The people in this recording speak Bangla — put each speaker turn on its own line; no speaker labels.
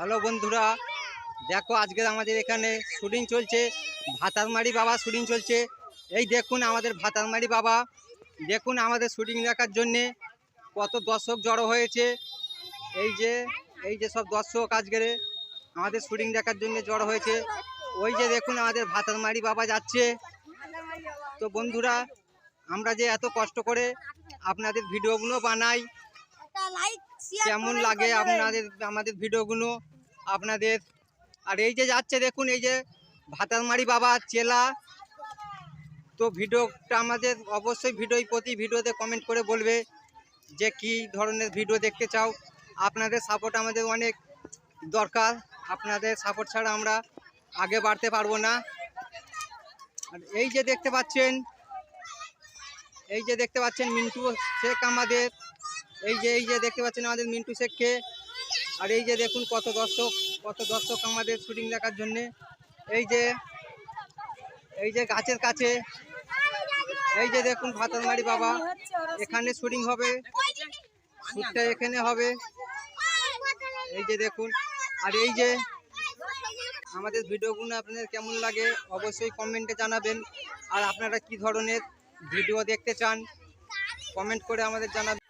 হ্যালো বন্ধুরা, দেখো আজকে আমাদের এখানে শুটিং চলছে। ভাতারমারি বাবা শুটিং চলছে। এই দেখুন আমাদের ভাতারমারি বাবা, দেখুন আমাদের শুটিং দেখার জন্যে কত দর্শক জড়ো হয়েছে। এই যে সব দর্শক আজকে আমাদের শুটিং দেখার জন্য জড়ো হয়েছে। ওই যে দেখুন আমাদের ভাতারমারি বাবা যাচ্ছে। তো বন্ধুরা, আমরা যে এত কষ্ট করে আপনাদের ভিডিওগুলো বানাই, কেমন লাগে আমাদের ভিডিওগুলো আপনাদের। আর এই যে যাচ্ছে দেখুন, এই যে ভাতারমারি বাবা চেলা। তো ভিডিওটা আমাদের অবশ্যই প্রতি ভিডিওতে কমেন্ট করে বলবে যে কি ধরনের ভিডিও দেখতে চাও। আপনাদের সাপোর্ট আমাদের অনেক দরকার। আপনাদের সাপোর্ট ছাড়া আমরা আগে বাড়তে পারবো না। আর এই যে দেখতে পাচ্ছেন মিন্টু শেখ আমাদের, এই যে দেখতে পাচ্ছেন আমাদের মিন্টু শেখকে। আর এই যে দেখুন কত দর্শক আমাদের শুটিং দেখার জন্যে। এই যে গাছের কাছে, এই যে দেখুন ভাতারমারি বাবা, এখানে শুটিং হবে, শ্যুটটা এখানে হবে। এই যে দেখুন। আর এই যে আমাদের ভিডিওগুলো আপনাদের কেমন লাগে অবশ্যই কমেন্টে জানাবেন। আর আপনারা কি ধরনের ভিডিও দেখতে চান কমেন্ট করে আমাদের জানাবেন।